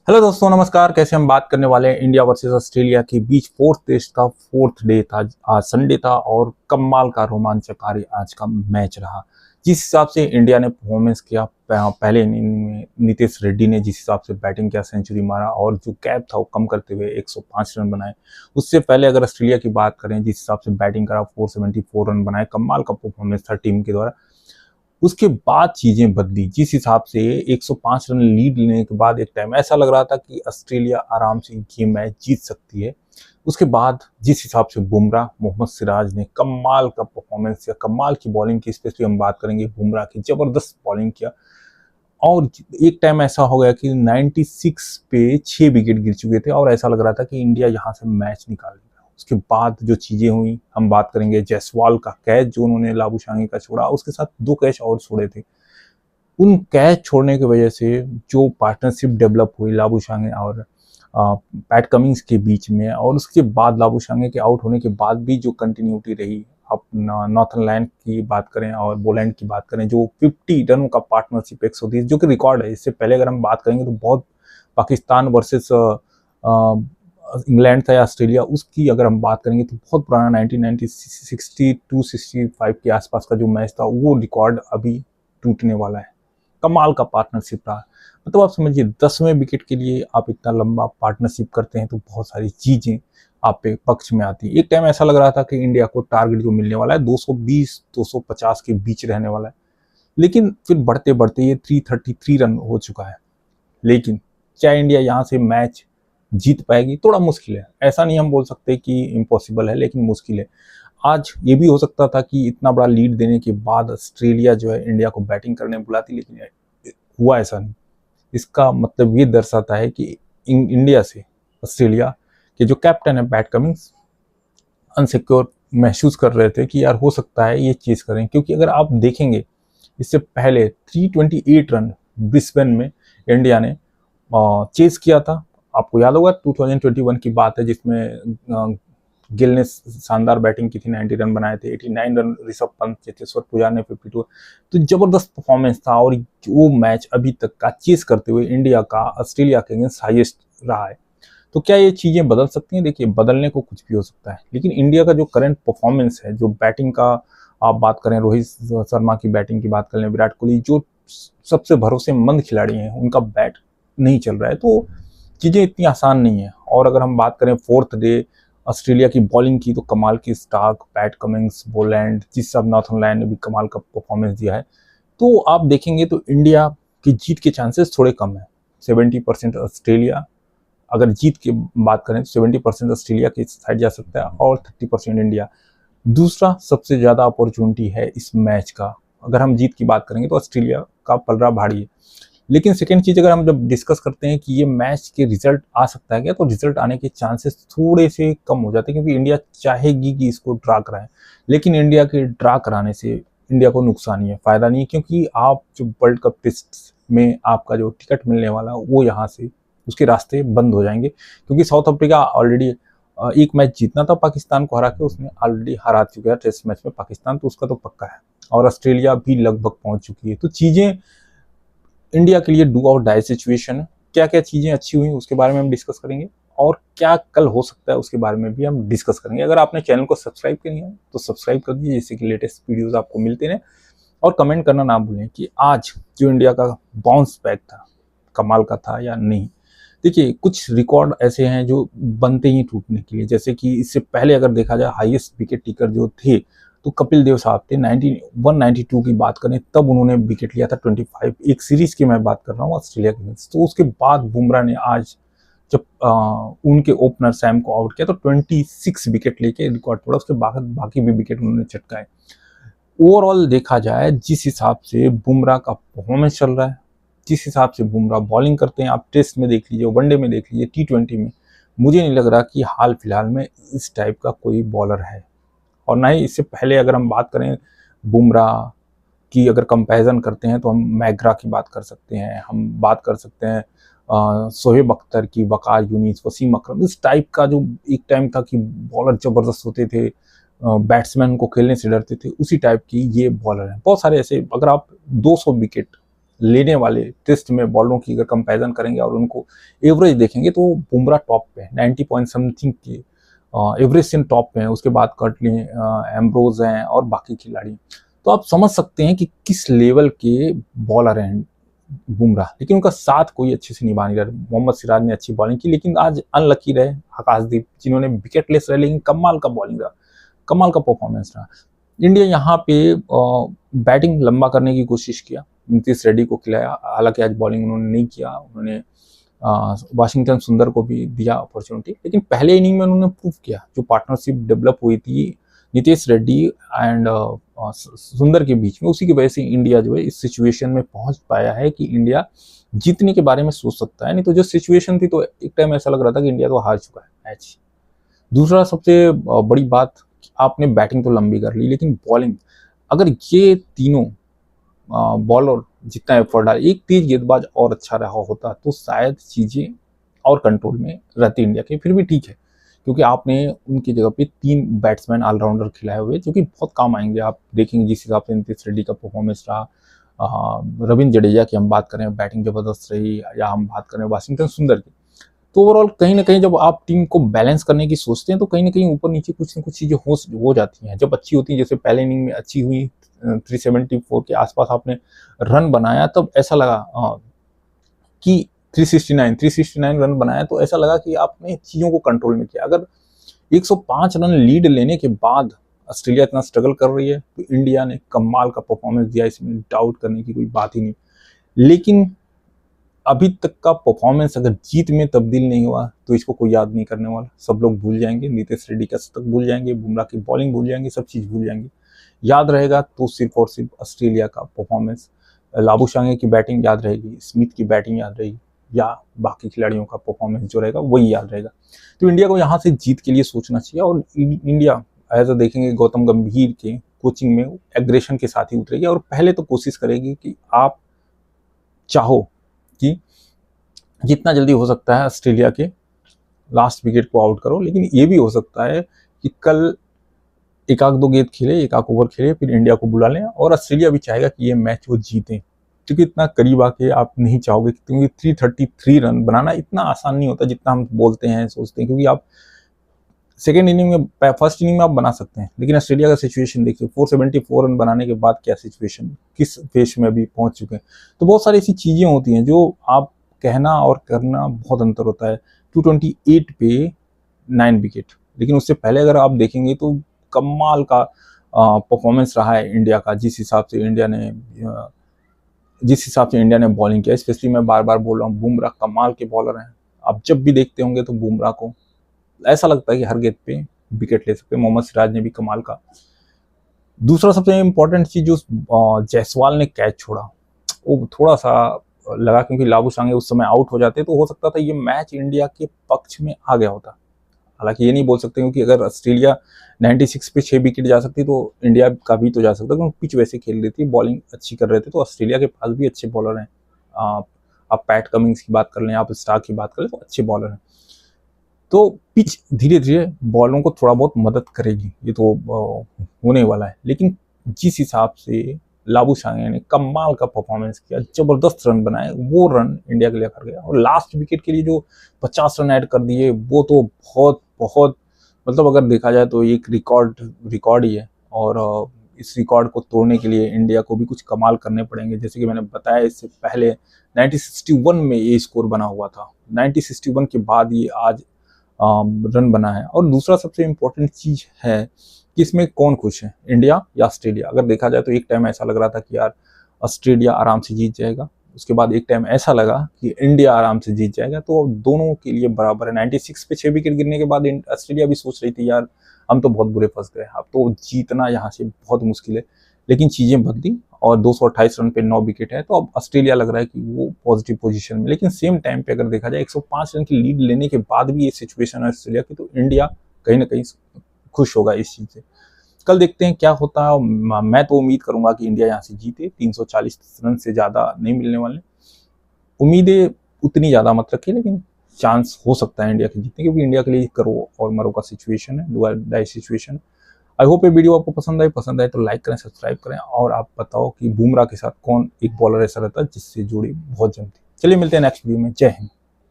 Hello दोस्तों, नमस्कार। कैसे हम बात करने वाले हैं इंडिया वर्सेस ऑस्ट्रेलिया के बीच फोर्थ टेस्ट का फोर्थ डे था। आज संडे था और कमाल का रोमांचकारी आज का मैच रहा। जिस हिसाब से इंडिया ने परफॉर्मेंस किया, पहले इनिंग में नीतीश रेड्डी ने जिस हिसाब से बैटिंग किया, सेंचुरी मारा और जो गैप था वो कम करते हुए 105 रन बनाए। उससे पहले अगर ऑस्ट्रेलिया की बात करें, जिस हिसाब से बैटिंग करा, 474 रन बनाए। कमाल का परफॉर्मेंस था टीम के द्वारा। उसके बाद चीजें बदली। जिस हिसाब से 105 रन लीड लेने के बाद एक टाइम ऐसा लग रहा था कि ऑस्ट्रेलिया आराम से ये मैच जीत सकती है। उसके बाद जिस हिसाब से बुमराह, मोहम्मद सिराज ने कमाल का परफॉर्मेंस किया, कमाल की बॉलिंग की, स्पेशली हम बात करेंगे बुमराह की, जबरदस्त बॉलिंग किया। और एक टाइम ऐसा हो गया कि 96 पे 6 विकेट गिर चुके थे और ऐसा लग रहा था कि इंडिया यहाँ से मैच निकाल लेगा। उसके बाद जो चीजें हुई, हम बात करेंगे जायसवाल का कैच जो उन्होंने लाबुशांगी का छोड़ा, उसके साथ 2 कैच और छोड़े थे। उन कैच छोड़ने की वजह से जो पार्टनरशिप डेवलप हुई लाबुशांगी और पैट कमिंस के बीच में, और उसके बाद लाबुशांगी के आउट होने के बाद भी जो कंटिन्यूटी रही, अपना नॉर्थन लैंड की बात करें और बोलैंड की बात करें, जो 50 रनों का पार्टनरशिप 130 जो कि रिकॉर्ड है। इससे पहले अगर हम बात करेंगे तो बहुत, पाकिस्तान वर्सेस इंग्लैंड था या ऑस्ट्रेलिया, उसकी अगर हम बात करेंगे तो बहुत पुराना 1962-65 के आसपास का जो मैच था, वो रिकॉर्ड अभी टूटने वाला है। कमाल का पार्टनरशिप रहा। मतलब आप समझिए, 10वें विकेट के लिए आप इतना लंबा पार्टनरशिप करते हैं तो बहुत सारी चीजें आप पे पक्ष में आती है। एक टाइम ऐसा लग रहा था कि इंडिया को टारगेट जो मिलने वाला है 220-250 के बीच रहने वाला है, लेकिन फिर बढ़ते बढ़ते ये 333 रन हो चुका है। लेकिन क्या इंडिया यहाँ से मैच जीत पाएगी? थोड़ा मुश्किल है। ऐसा नहीं हम बोल सकते कि इम्पॉसिबल है, लेकिन मुश्किल है। आज ये भी हो सकता था कि इतना बड़ा लीड देने के बाद ऑस्ट्रेलिया जो है इंडिया को बैटिंग करने बुलाती, लेकिन हुआ ऐसा नहीं। इसका मतलब ये दर्शाता है कि इंडिया से ऑस्ट्रेलिया के जो कैप्टन है पैट कमिंस अनसिक्योर महसूस कर रहे थे कि यार हो सकता है ये चीज करें, क्योंकि अगर आप देखेंगे इससे पहले 328 रन ब्रिस्बेन में इंडिया ने चेस किया था। आपको याद होगा 2021 की बात है, जिसमें गिल ने शानदार बैटिंग की थी, 90 रन बनाए थे, 89 रन ऋषभ पंत, चेतेश्वर पुजारा ने 52। तो जबरदस्त परफॉर्मेंस था और वो मैच अभी तक का चेस करते हुए इंडिया का ऑस्ट्रेलिया के अगेंस्ट हाईएस्ट रहा है। तो क्या ये चीजें बदल सकती हैं? देखिए, बदलने को कुछ भी हो सकता है, लेकिन इंडिया का जो करंट परफॉर्मेंस है, जो बैटिंग का आप बात करें, रोहित शर्मा की बैटिंग की बात करें, विराट कोहली जो सबसे भरोसेमंद खिलाड़ी हैं, उनका बैट नहीं चल रहा है, तो चीजें इतनी आसान नहीं है। और अगर हम बात करें फोर्थ डे ऑस्ट्रेलिया की बॉलिंग की, तो कमाल की स्टार्क, पैट कमिंस, बोलैंड, जिस सब नॉर्थनलैंड ने भी कमाल का परफॉर्मेंस दिया है। तो आप देखेंगे तो इंडिया की जीत के चांसेस थोड़े कम है। 70% ऑस्ट्रेलिया, अगर जीत की बात करें तो 70% ऑस्ट्रेलिया की साइड जा सकता है और 30% इंडिया। दूसरा सबसे ज्यादा अपॉर्चुनिटी है इस मैच का, अगर हम जीत की बात करेंगे तो ऑस्ट्रेलिया का पलड़ा भारी है। लेकिन सेकेंड चीज, अगर हम जब डिस्कस करते हैं कि ये मैच के रिजल्ट आ सकता है क्या, तो रिजल्ट आने के चांसेस थोड़े से कम हो जाते हैं, क्योंकि इंडिया चाहेगी कि इसको ड्रा कराए, लेकिन इंडिया के ड्रा कराने से इंडिया को नुकसान ही है, फायदा नहीं है, क्योंकि आप जो वर्ल्ड कप टेस्ट में आपका जो टिकट मिलने वाला वो यहाँ से उसके रास्ते बंद हो जाएंगे, क्योंकि साउथ अफ्रीका ऑलरेडी एक मैच जीतना था पाकिस्तान को हरा के, उसने ऑलरेडी हरा चुका है टेस्ट मैच में पाकिस्तान, तो उसका तो पक्का है। और ऑस्ट्रेलिया भी लगभग पहुंच चुकी है। तो चीजें इंडिया के लिए डू और डाई सिचुएशन है। क्या क्या चीजें अच्छी हुई उसके बारे में हम डिस्कस करेंगे, और क्या कल हो सकता है उसके बारे में भी हम डिस्कस करेंगे। अगर आपने चैनल को सब्सक्राइब किया है तो सब्सक्राइब कर दीजिए, जिससे कि लेटेस्ट वीडियोस आपको मिलते रहे। और कमेंट करना ना भूलें कि आज जो इंडिया का बाउंस बैक था, कमाल का था या नहीं। देखिए, कुछ रिकॉर्ड ऐसे हैं जो बनते ही टूटने के लिए, जैसे कि इससे पहले अगर देखा जाए हाईएस्ट विकेट टेकर जो थे तो कपिल देव साहब थे। 192 की बात करें तब उन्होंने विकेट लिया था 25, एक सीरीज की मैं बात कर रहा हूँ ऑस्ट्रेलिया के अगेंस्ट। तो उसके बाद बुमराह ने आज जब उनके ओपनर सैम को आउट किया तो 26 विकेट लेके रिकॉर्ड तोड़ा। उसके बाद बाकी भी विकेट उन्होंने चटकाए। ओवरऑल देखा जाए, जिस हिसाब से बुमराह का परफॉर्मेंस चल रहा है, जिस हिसाब से बुमराह बॉलिंग करते हैं, आप टेस्ट में देख लीजिए, वनडे में देख लीजिए, T20 में, मुझे नहीं लग रहा कि हाल फिलहाल में इस टाइप का कोई बॉलर है। और ना ही इससे पहले अगर हम बात करें बुमराह की, अगर कंपैरिजन करते हैं तो हम मैग्रा की बात कर सकते हैं, हम बात कर सकते हैं शोएब अख्तर की, वकार यूनिस, वसीम अकरम। इस टाइप का जो एक टाइम था कि बॉलर जबरदस्त होते थे, बैट्समैन को खेलने से डरते थे, उसी टाइप की ये बॉलर हैं। बहुत सारे ऐसे, अगर आप 200 विकेट लेने वाले टेस्ट में बॉलरों की अगर कंपैरिजन करेंगे और उनको एवरेज देखेंगे तो बुमराह टॉप पे है, 90 पॉइंट समथिंग के एवरेज से टॉप पे है। उसके बाद कर्टली, एम्ब्रोज हैं और बाकी खिलाड़ी। तो आप समझ सकते हैं कि किस लेवल के बॉलर हैं बुमराह, लेकिन उनका साथ कोई अच्छे से निभा नहीं रहा। मोहम्मद सिराज ने अच्छी बॉलिंग की, लेकिन आज अनलकी रहे आकाशदीप, जिन्होंने विकेटलेस रहे, लेकिन कमाल का बॉलिंग रहा, कमाल का परफॉर्मेंस रहा। इंडिया यहाँ पे बैटिंग लंबा करने की कोशिश किया, नीतीश रेड्डी को खिलाया, हालांकि आज बॉलिंग उन्होंने नहीं किया, उन्होंने वाशिंगटन सुंदर को भी दिया अपॉर्चुनिटी, लेकिन पहले इनिंग में उन्होंने प्रूव किया। जो पार्टनरशिप डेवलप हुई थी नीतीश रेड्डी एंड सुंदर के बीच में, उसी की वजह से इंडिया जो है इस सिचुएशन में पहुंच पाया है कि इंडिया जीतने के बारे में सोच सकता है। नहीं तो जो सिचुएशन थी तो एक टाइम ऐसा लग रहा था कि इंडिया तो हार चुका है मैच। दूसरा सबसे बड़ी बात, आपने बैटिंग तो लंबी कर ली, लेकिन बॉलिंग, अगर ये तीनों बॉलर जितना एफर्ट डाले, एक तेज गेंदबाज और अच्छा रहा होता तो शायद चीजें और कंट्रोल में रहती इंडिया के। फिर भी ठीक है, क्योंकि आपने उनकी जगह पे 3 बैट्समैन ऑलराउंडर खिलाए हुए, जो कि बहुत काम आएंगे। आप देखेंगे जिस हिसाब से नीतीश रेड्डी का परफॉर्मेंस रहा, रविंद्र जडेजा की हम बात करें, बैटिंग जबरदस्त रही, या हम बात करें वाशिंगटन सुंदर की, तो ओवरऑल कहीं ना कहीं जब आप टीम को बैलेंस करने की सोचते हैं तो कहीं ना कहीं ऊपर नीचे कुछ न कुछ चीजें हो जाती हैं। जब अच्छी होती है, जैसे पहले इनिंग में अच्छी हुई, 374 के आसपास आपने रन बनाया, तब ऐसा लगा कि 369 रन बनाया, तो ऐसा लगा कि आपने चीजों को कंट्रोल में किया। अगर 105 रन लीड लेने के बाद ऑस्ट्रेलिया इतना स्ट्रगल कर रही है, तो इंडिया ने कमाल का परफॉर्मेंस दिया, इसमें डाउट करने की कोई बात ही नहीं। लेकिन अभी तक का परफॉर्मेंस अगर जीत में तब्दील नहीं हुआ तो इसको कोई याद नहीं करने वाला। सब लोग भूल जाएंगे, नीतीश रेड्डी का शतक भूल जाएंगे, बुमराह की बॉलिंग भूल जाएंगे, सब चीज भूल जाएंगे। याद रहेगा तो सिर्फ और सिर्फ ऑस्ट्रेलिया का परफॉर्मेंस, लाबुशांगे की बैटिंग याद रहेगी, स्मिथ की बैटिंग याद रहेगी, या बाकी खिलाड़ियों का परफॉर्मेंस जो रहेगा वही याद रहेगा। तो इंडिया को यहाँ से जीत के लिए सोचना चाहिए, और इंडिया एज अ देखेंगे गौतम गंभीर के कोचिंग में एग्रेशन के साथ ही उतरेगी, और पहले तो कोशिश करेगी कि आप चाहो कि जितना जल्दी हो सकता है ऑस्ट्रेलिया के लास्ट विकेट को आउट करो, लेकिन ये भी हो सकता है कि कल एक आध दो गेंद खेले, एक आध ओवर खेले, फिर इंडिया को बुला लें, और ऑस्ट्रेलिया भी चाहेगा कि ये मैच वो जीतें, क्योंकि इतना करीब आके आप नहीं चाहोगे, क्योंकि 333 रन बनाना इतना आसान नहीं होता जितना हम बोलते हैं, सोचते हैं। क्योंकि आप सेकेंड इनिंग में, फर्स्ट इनिंग में आप बना सकते हैं, लेकिन ऑस्ट्रेलिया का सिचुएशन देखिए, 474 रन बनाने के बाद क्या सिचुएशन, किस फेस में अभी पहुंच चुके हैं। तो बहुत सारी ऐसी चीजें होती हैं जो आप कहना और करना बहुत अंतर होता है। 228 पे 9 विकेट, लेकिन उससे पहले अगर आप देखेंगे तो कमाल का परफॉर्मेंस रहा है इंडिया का, जिस हिसाब से इंडिया ने बॉलिंग किया। स्पेशली मैं बार बार बोल रहा हूँ, बुमराह कमाल के बॉलर हैं। आप जब भी देखते होंगे तो बुमराह को ऐसा लगता है कि हर गेंद पे विकेट ले सकते हैं। मोहम्मद सिराज ने भी कमाल का। दूसरा सबसे इम्पोर्टेंट चीज, जो जायसवाल ने कैच छोड़ा, वो थोड़ा सा लगा, क्योंकि लाबुशांगे उस समय आउट हो जाते तो हो सकता था ये मैच इंडिया के पक्ष में आ गया होता। हालांकि ये नहीं बोल सकते, क्योंकि अगर ऑस्ट्रेलिया 96 पे 6 विकेट जा सकती तो इंडिया का भी तो जा सकता, क्योंकि पिच वैसे खेल रही थी, बॉलिंग अच्छी कर रहे थे, तो ऑस्ट्रेलिया के पास भी अच्छे बॉलर हैं। आप पैट कमिंग्स की बात कर लें, आप स्टार्क की बात कर लें, तो अच्छे बॉलर हैं। तो पिच धीरे धीरे बॉलरों को थोड़ा बहुत मदद करेगी, ये तो होने वाला है। लेकिन जिस हिसाब से लाबुशांगे ने कमाल का परफॉर्मेंस किया, जबरदस्त रन बनाए, वो रन इंडिया के लिए कर गया, और लास्ट विकेट के लिए जो 50 रन ऐड कर दिए, वो तो बहुत बहुत, मतलब अगर देखा जाए तो एक रिकॉर्ड ही है। और इस रिकॉर्ड को तोड़ने के लिए इंडिया को भी कुछ कमाल करने पड़ेंगे। जैसे कि मैंने बताया, इससे पहले 1961 में ये स्कोर बना हुआ था, 1961 के बाद ये आज रन बना है। और दूसरा सबसे इम्पोर्टेंट चीज है कि इसमें कौन खुश है, इंडिया या ऑस्ट्रेलिया। अगर देखा जाए तो एक टाइम ऐसा लग रहा था कि यार ऑस्ट्रेलिया आराम से जीत जाएगा, उसके बाद एक टाइम ऐसा लगा कि इंडिया आराम से जीत जाएगा। तो दोनों के लिए बराबर है। 96 पे 6 विकेट गिरने के बाद ऑस्ट्रेलिया भी सोच रही थी यार हम तो बहुत बुरे फंस गए, अब तो जीतना यहाँ से बहुत मुश्किल है। लेकिन चीजें बदली और 228 रन पे 9 विकेट है, तो अब ऑस्ट्रेलिया लग रहा है कि वो पॉजिटिव पोजीशन में। लेकिन सेम टाइम पे अगर देखा जाए 105 रन की लीड लेने के बाद भी ये सिचुएशन है ऑस्ट्रेलिया की, तो इंडिया कहीं ना कहीं खुश होगा इस चीज से। कल देखते हैं क्या होता है। मैं तो उम्मीद करूंगा कि इंडिया यहाँ से जीते, 340 रन से ज्यादा नहीं मिलने वाले। उम्मीदें उतनी ज्यादा मत रखिए, लेकिन चांस हो सकता है इंडिया के जीतने, क्योंकि इंडिया के लिए करो और मरो का सिचुएशन है, डू और डाई सिचुएशन। आई होप ये वीडियो आपको पसंद आए तो लाइक करें, सब्सक्राइब करें, और आप बताओ कि बुमराह के साथ कौन एक बॉलर ऐसा रहता है जिससे जोड़ी बहुत जमती। चलिए मिलते हैं नेक्स्ट वीडियो में। जय हिंद।